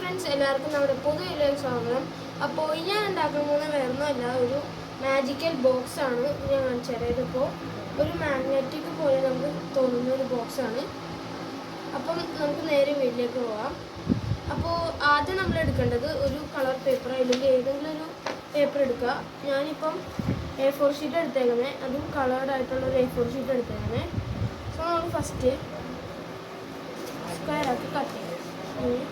Friends, എല്ലാവർക്കും നമ്മുടെ പുതിയ സ്വാഗതം. അപ്പോൾ ഞാൻ ഉണ്ടാക്കാൻ പോകുന്ന വേറൊന്നുമല്ല, ഒരു മാജിക്കൽ ബോക്സ് ആണ് ഞാൻ കാണിച്ചത്. ഇതിപ്പോൾ ഒരു മാഗ്നറ്റിക് പോലെ നമുക്ക് തോന്നുന്ന ഒരു ബോക്സാണ്. അപ്പം നമുക്ക് നേരെ വീട്ടിലേക്ക് പോകാം. അപ്പോൾ ആദ്യം നമ്മൾ എടുക്കേണ്ടത് ഒരു കളർ പേപ്പർ, അല്ലെങ്കിൽ ഏതെങ്കിലും ഒരു പേപ്പർ എടുക്കുക. ഞാനിപ്പം A4 ഷീറ്റ് എടുത്തേക്കുന്നത്, അതും കളേർഡ് ആയിട്ടുള്ള ഒരു A4 ഷീറ്റ് എടുത്തേക്കുന്നത്. സോ നമ്മൾ ഫസ്റ്റ് സ്ക്വയർ ആക്കി കട്ട് ചെയ്യും.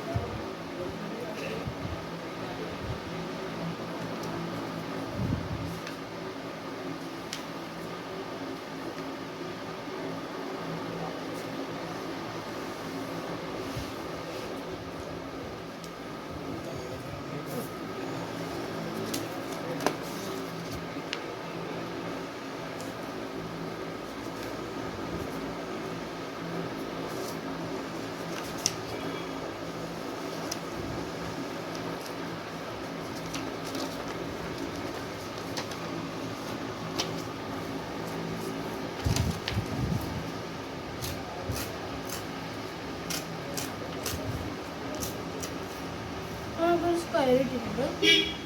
സ്ക്വയർ ഇട്ടിട്ടുണ്ട്.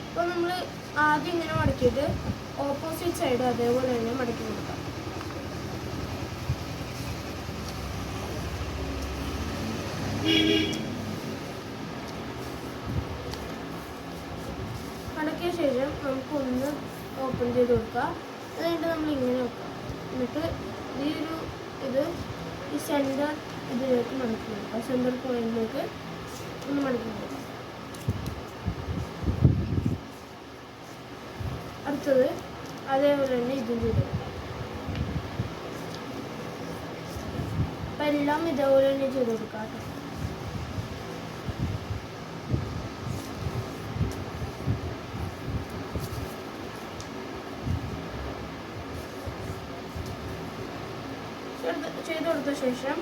അപ്പോൾ നമ്മൾ ആദ്യം ഇങ്ങനെ മടക്കിയിട്ട് ഓപ്പോസിറ്റ് സൈഡ് അതേപോലെ തന്നെ മടക്കി കൊടുക്കാം. മടക്കിയ ശേഷം നമുക്കൊന്ന് ഓപ്പൺ ചെയ്ത് കൊടുക്കാം. അത് കഴിഞ്ഞിട്ട് നമ്മൾ ഇങ്ങനെ വെക്കാം. എന്നിട്ട് ഈ സെൻറ്റർ ഇതിലേക്ക് മടക്കി കൊടുക്കാം. സെൻറ്റർ പോയിന്റിലേക്ക് ഒന്ന് മടക്കി കൊടുക്കാം. അടുത്തത് അതേപോലെ തന്നെ ഇതും ചെയ്ത് കൊടുക്കാം. അപ്പം എല്ലാം ഇതേപോലെ തന്നെ ചെയ്ത് കൊടുക്കാം കേട്ടോ. ചെയ്ത് കൊടുത്ത ശേഷം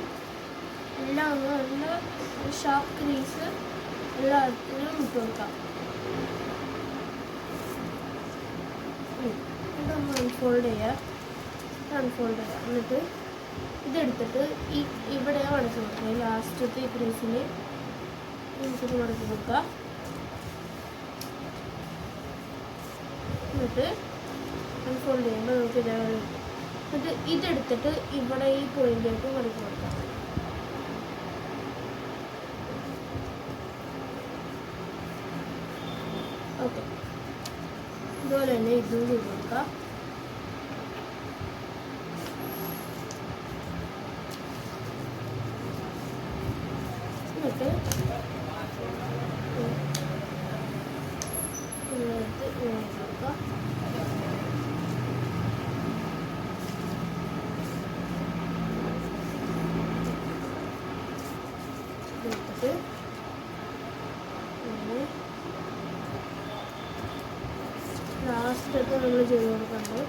എല്ലാം ഒന്ന് നല്ല ഷാർപ്പ് ക്രീസ് എല്ലാത്തിനും ഇട്ട് കൊടുക്കാം. ഇതൊന്ന് അൺഫോൾഡ് ചെയ്യുക. എന്നിട്ട് ഇതെടുത്തിട്ട് ഇവിടെ മടക്കി കൊടുക്കുക. ലാസ്റ്റത്തെ ഈ ക്രീസിൽ നമുക്കിത് മടക്കി കൊടുക്കുക. എന്നിട്ട് അൺഫോൾഡ് ചെയ്യുമ്പോൾ നമുക്ക് ഇതേപോലെ കിട്ടും. എന്നിട്ട് ഇതെടുത്തിട്ട് ഇവിടെ ഈ പോയിന്റിലേക്ക് മടക്കി കൊടുക്കാം. ഓക്കെ, ഇതുപോലെ തന്നെ ഇതും ചെയ്ത് കൊടുക്കാം. എന്നിട്ട് കൊടുക്കാം. എടുത്തിട്ട് ലാസ്റ്റൊക്കെ നമ്മൾ ചെയ്ത് കൊടുക്കുന്നുണ്ട്.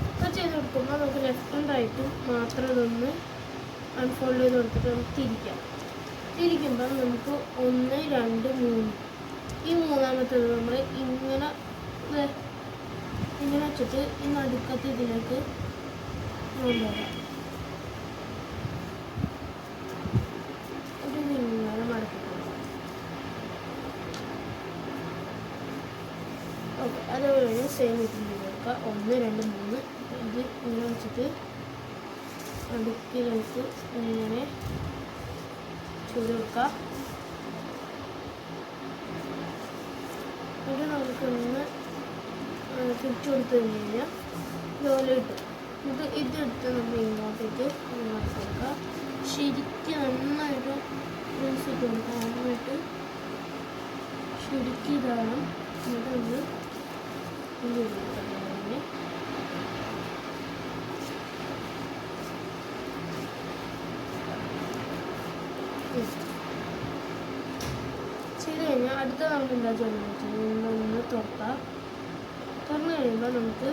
ഇപ്പം ചെയ്ത് കൊടുക്കുമ്പോൾ നമുക്ക് ലെഫ്റ്റും റൈറ്റും മാത്രം ഇതൊന്ന് അൺഫോൾഡ് ചെയ്ത് കൊടുത്തിട്ട് നമുക്ക് തിരിക്കുമ്പം നമുക്ക് 1, 2, 3 ഈ മൂന്നാമത്തേത് നമ്മൾ ഇങ്ങനെ വെച്ചിട്ട് ഈ നടുക്കത്തെ ഇതിലേക്ക് കൊണ്ടുപോകാം. ഇങ്ങനെ മടക്കി കൊടുക്കാം. ഓക്കെ, അതേപോലെ സെയിം ഇത് ചെയ്ത് കൊടുക്കുക. 1, 2, 3 ഇത് ഇങ്ങനെ വെച്ചിട്ട് നടുക്കിലേക്ക് ഇങ്ങനെ ചെയ്ത് കൊടുക്കുക. ഇത് നമുക്കൊന്ന് തിരിച്ചു കൊടുത്തു കഴിഞ്ഞ് കഴിഞ്ഞാൽ ഇതുപോലെ കിട്ടും. ഇതെടുത്ത് നമ്മൾ ഇങ്ങോട്ടേക്ക് മാറ്റി കൊടുക്കുക. ശരിക്കും നന്നായിട്ട് ഇട്ട് കൊടുക്കുക. നന്നായിട്ട് ശരിക്കും ഇതാണ്. എന്നിട്ട് നമ്മൾ ഇത് ചെയ്ത് കൊടുക്കാം. ചെയ്ത് കഴിഞ്ഞാൽ അടുത്ത നമുക്ക് എന്താ ചെയ്യുന്നത് വെച്ചാൽ ഒന്ന് തുറന്നു കഴിയുമ്പോൾ നമുക്ക്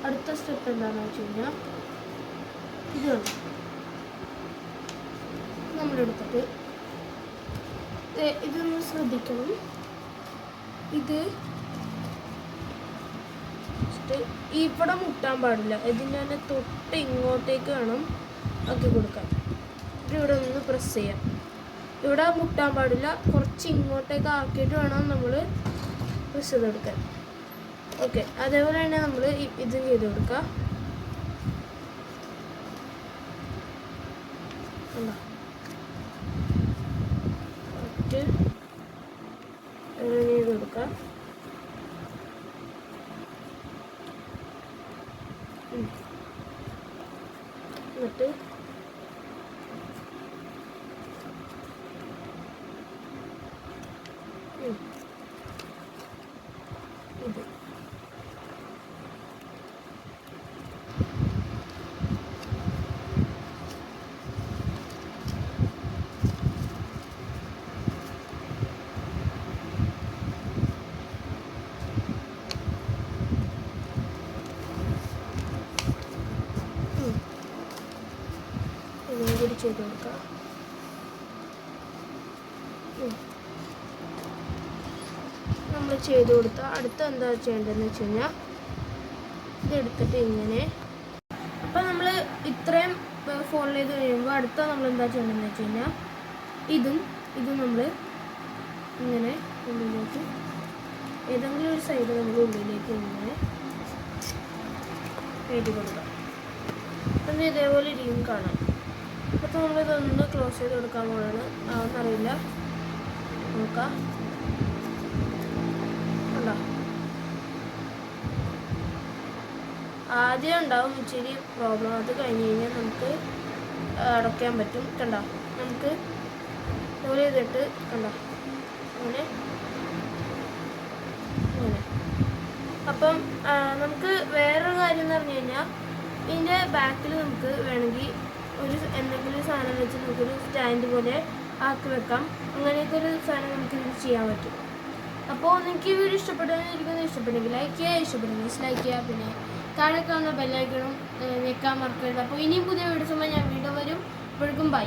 അടുത്ത സ്റ്റെപ്പ് എന്താണെന്ന് വെച്ച് കഴിഞ്ഞാൽ ഇത് നമ്മളെടുത്തിട്ട് ഇതൊന്ന് ശ്രദ്ധിക്കണം. ഇത് ഇവിടെ മുട്ടാൻ പാടില്ല. ഇതിൻ്റെ തന്നെ തൊട്ട് ഇങ്ങോട്ടേക്ക് വേണം ആക്കി കൊടുക്കാൻ. ഇവിടെ ഒന്ന് പ്രസ് ചെയ്യാം. ഇവിടെ മുട്ടാൻ പാടില്ല. കുറച്ച് ഇങ്ങോട്ടേക്ക് ആക്കിയിട്ട് വേണം നമ്മൾ പ്രസ് ചെയ്ത് കൊടുക്കാൻ. ഓക്കെ, അതേപോലെ തന്നെ നമ്മൾ ഇത് ചെയ്ത് കൊടുക്കുക. ചെയ്ത് കൊടുക്കുക. എന്നിട്ട് ഇത് കൂടി ചെയ്ത് കൊടുക്കുക. നമ്മൾ ചെയ്ത് കൊടുത്താൽ അടുത്ത എന്താ ചെയ്യേണ്ടതെന്ന് വെച്ച് കഴിഞ്ഞാൽ ഇതെടുത്തിട്ട് ഇങ്ങനെ. അപ്പം നമ്മൾ ഇത്രയും ഫോൾഡ് ചെയ്ത് കഴിയുമ്പോൾ അടുത്ത നമ്മൾ എന്താ ചെയ്യേണ്ടതെന്ന് വെച്ച് കഴിഞ്ഞാൽ ഇതും നമ്മൾ ഇങ്ങനെ ഉള്ളിലേക്ക് ഏതെങ്കിലും ഒരു സൈഡ് നമ്മൾ ഉള്ളിലേക്ക് ഇങ്ങനെ എഴുതി കൊടുക്കാം. അപ്പം ഇതേപോലെ ഇരിക്കും കാണാം. അപ്പോൾ നമ്മളിതൊന്ന് ക്ലോസ് ചെയ്ത് കൊടുക്കാൻ പോവാണ്. ആവുന്നറിയില്ല, നോക്കാം. കണ്ടോ, ആദ്യം ഉണ്ടാവും ഇച്ചിരി പ്രോബ്ലം. അത് കഴിഞ്ഞ് കഴിഞ്ഞാൽ നമുക്ക് അടയ്ക്കാൻ പറ്റും. കണ്ടോ, നമുക്ക് ഇതുപോലെ ചെയ്തിട്ട് കണ്ടോ അങ്ങനെ അങ്ങനെ. അപ്പം നമുക്ക് വേറൊരു കാര്യം എന്ന് പറഞ്ഞു കഴിഞ്ഞാൽ ഇതിൻ്റെ ബാക്കിൽ നമുക്ക് വേണമെങ്കിൽ എന്തെങ്കിലും സാധനം വെച്ച് നമുക്കൊരു സ്റ്റാൻഡ് പോലെ ആക്കി വെക്കാം. അങ്ങനെയൊക്കെ ഒരു സാധനം നമുക്ക് ഇത് ചെയ്യാൻ പറ്റും. അപ്പോൾ നിങ്ങൾക്ക് ഈ വീഡിയോ ഇഷ്ടപ്പെട്ടെന്ന് ഇഷ്ടപ്പെട്ടെങ്കിൽ ലൈക്ക് ചെയ്യുക, ഇഷ്ടപ്പെട്ടെങ്കിൽ ഡിസ്ലൈക്ക് ചെയ്യുക. പിന്നെ താഴെ കാണുന്ന ബെല്ലൈക്കണും ഞെക്കാൻ മറക്കരുത്. അപ്പോൾ ഇനിയും പുതിയ വീഡിയോസുമായി ഞാൻ വീണ്ടും വരും. ഇപ്പോഴേക്കും ബൈ.